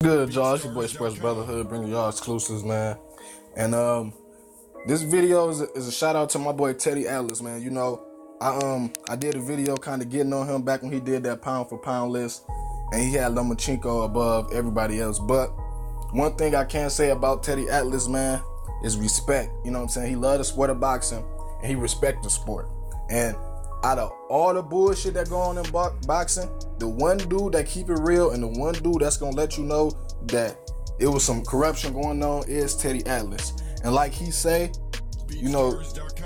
Good, y'all. It's your boy Express Brotherhood bringing y'all exclusives, man. And this video is a shout out to my boy Teddy Atlas, man. You know, I did a video kind of getting on him back when he did that pound for pound list, and he had Lomachenko above everybody else. But one thing I can say about Teddy Atlas, man, is respect. You know what I'm saying? He loved the sport of boxing, and he respects the sport. And out of all the bullshit that go on in boxing, the one dude that keep it real and the one dude that's gonna let you know that it was some corruption going on is Teddy Atlas. And like he say, you know,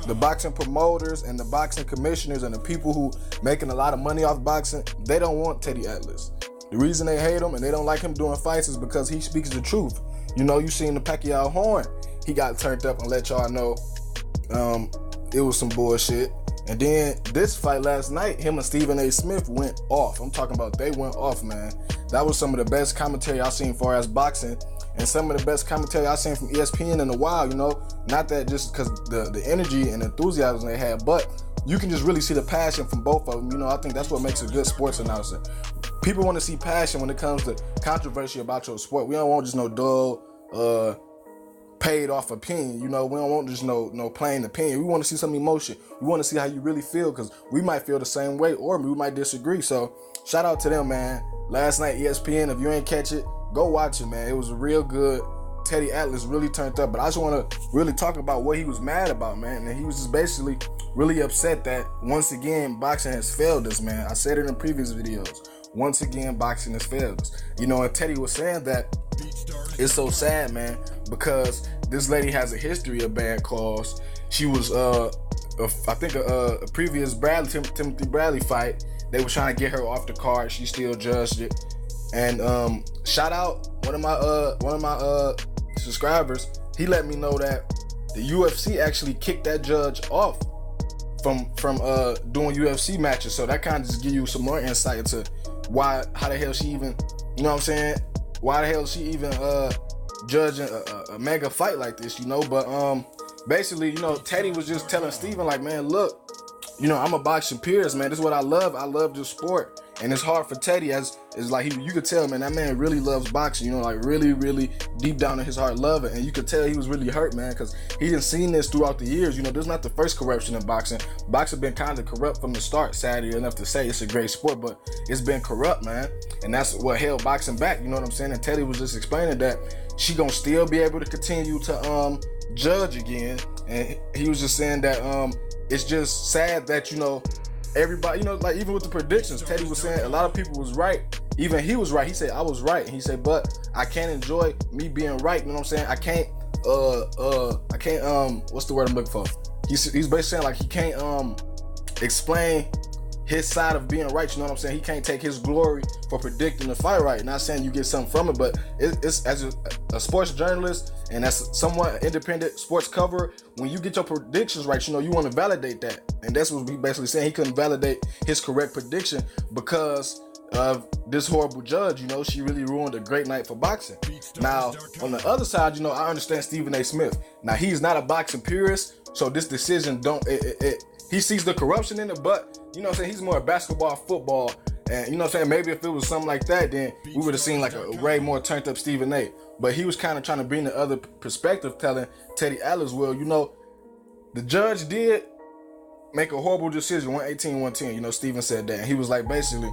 the boxing promoters and the boxing commissioners and the people who making a lot of money off boxing, they don't want Teddy Atlas. The reason they hate him and they don't like him doing fights is because he speaks the truth. You know, you seen the Pacquiao horn. He got turned up and let y'all know it was some bullshit. And then this fight last night, him and Stephen A. Smith went off. I'm talking about they went off, man. That was some of the best commentary I've seen far as boxing, and some of the best commentary I've seen from ESPN in a while, you know. Not that just because the energy and enthusiasm they had, but you can just really see the passion from both of them. You know, I think that's what makes a good sports announcer. People want to see passion when it comes to controversy about your sport. We don't want just no dull, paid off opinion. You know, we don't want just no plain opinion. We want to see some emotion. We want to see how you really feel, because we might feel the same way or we might disagree. So shout out to them, man. Last night, ESPN, if you ain't catch it, go watch it, man. It was real good. Teddy Atlas really turned up. But I just want to really talk about what he was mad about, man. And he was just basically really upset that once again boxing has failed us, man. I said it in previous videos. Once again, boxing has failed us. You know, and Teddy was saying that it's so sad, man, because this lady has a history of bad calls. She was, I think, a previous Timothy Bradley fight. They were trying to get her off the card. She still judged it. And shout out one of my subscribers. He let me know that the UFC actually kicked that judge off from doing UFC matches. So that kind of just give you some more insight into how the hell she even, you know what I'm saying? Why the hell is she even judging a mega fight like this, you know? But basically, you know, Teddy was just telling Steven, like, man, look, you know, I'm a boxing purist, man. This is what I love. I love this sport. And it's hard for Teddy, as like you could tell, man, that man really loves boxing, you know, like really, really deep down in his heart love it. And you could tell he was really hurt, man, because he didn't seen this throughout the years. You know, this is not the first corruption in boxing. Boxing been kind of corrupt from the start, sadly enough to say. It's a great sport, but it's been corrupt, man. And that's what held boxing back, you know what I'm saying? And Teddy was just explaining that she gonna still be able to continue to judge again. And he was just saying that it's just sad that, you know, everybody, you know, like even with the predictions, Teddy was saying a lot of people was right. Even he was right. He said, I was right. And he said, but I can't enjoy me being right. You know what I'm saying? I can't, what's the word I'm looking for? He's basically saying, like, he can't explain his side of being right. You know what I'm saying? He can't take his glory for predicting the fight right. Not saying you get something from it, but it's as a sports journalist and as somewhat independent sports cover, when you get your predictions right, you know, you want to validate that. And that's what we basically saying. He couldn't validate his correct prediction because of this horrible judge. You know, she really ruined a great night for boxing. Now, on the other side, you know, I understand Stephen A. Smith. Now, he's not a boxing purist, so this decision he sees the corruption in it, but, you know what I'm saying, he's more basketball, football, and, you know what I'm saying, maybe if it was something like that, then we would have seen like a way more turned up Stephen A. But he was kind of trying to bring the other perspective, telling Teddy Atlas, well, you know, the judge did make a horrible decision, 118-110, you know, Stephen said that, and he was like, basically,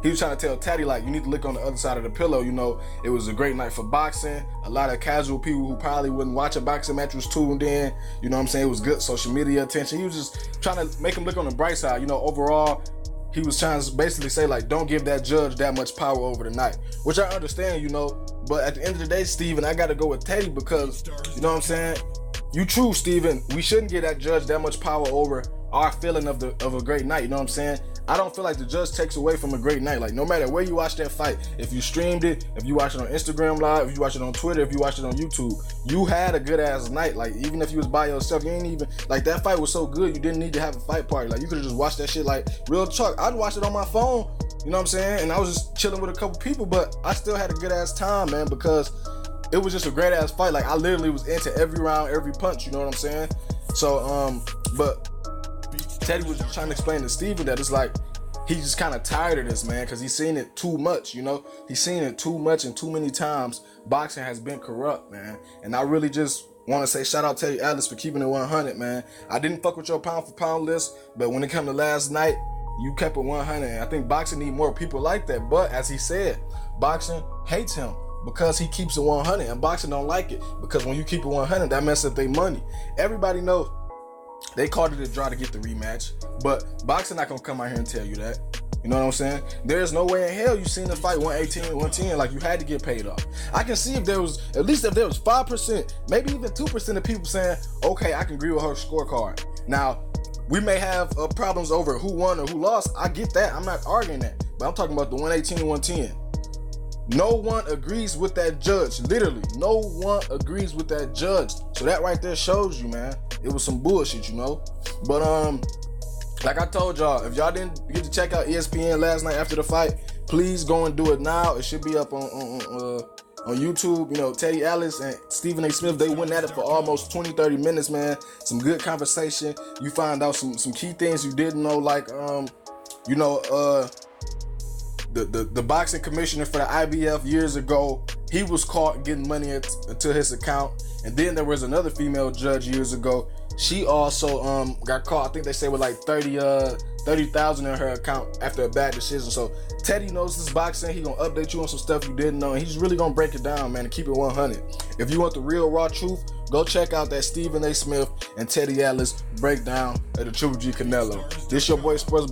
he was trying to tell Teddy, like, you need to look on the other side of the pillow. You know, it was a great night for boxing. A lot of casual people who probably wouldn't watch a boxing match was tuned in. You know what I'm saying? It was good social media attention. He was just trying to make him look on the bright side. You know, overall, he was trying to basically say, like, don't give that judge that much power over the night, which I understand, you know. But at the end of the day, Steven, I got to go with Teddy because, you know what I'm saying? You true, Steven. We shouldn't give that judge that much power over our feeling of a great night. You know what I'm saying? I don't feel like the judge takes away from a great night. Like, no matter where you watch that fight, if you streamed it, if you watch it on Instagram Live, if you watch it on Twitter, if you watch it on YouTube, you had a good ass night. Like, even if you was by yourself, you ain't even, like, that fight was so good, you didn't need to have a fight party. Like, you could have just watched that shit like real talk. I'd watch it on my phone, you know what I'm saying? And I was just chilling with a couple people, but I still had a good ass time, man, because it was just a great ass fight. Like, I literally was into every round, every punch, you know what I'm saying? So, but Teddy was trying to explain to Steven that it's like, he's just kind of tired of this, man, because he's seen it too much, you know? He's seen it too much and too many times. Boxing has been corrupt, man. And I really just want to say shout out to Teddy Atlas for keeping it 100, man. I didn't fuck with your pound for pound list, but when it come to last night, you kept it 100. And I think boxing need more people like that. But as he said, boxing hates him because he keeps it 100, and boxing don't like it because when you keep it 100, that messes up their money. Everybody knows they called it a draw to get the rematch, but boxing not gonna come out here and tell you that. You know what I'm saying? There's no way in hell you seen the fight 118, 110, like you had to get paid off. I can see if there was, at least if there was 5%, maybe even 2% of people saying, okay, I can agree with her scorecard. Now, we may have problems over who won or who lost. I get that. I'm not arguing that. But I'm talking about the 118 and 110. No one agrees with that judge. Literally, no one agrees with that judge. So that right there shows you, man, it was some bullshit, you know? But, like I told y'all, if y'all didn't get to check out ESPN last night after the fight, please go and do it now. It should be up on YouTube. You know, Teddy Atlas and Stephen A. Smith, they went at it for almost 20-30 minutes, man. Some good conversation. You find out some key things you didn't know, like you know, the boxing commissioner for the IBF years ago, he was caught getting money into his account. And then there was another female judge years ago. She also got caught, I think they say, with like 30,000 in her account after a bad decision. So Teddy knows this boxing. He gonna update you on some stuff you didn't know, and he's really gonna break it down, man, and keep it 100. If you want the real raw truth, go check out that Stephen A. Smith and Teddy Atlas breakdown of the Triple G Canelo. This your boy Sports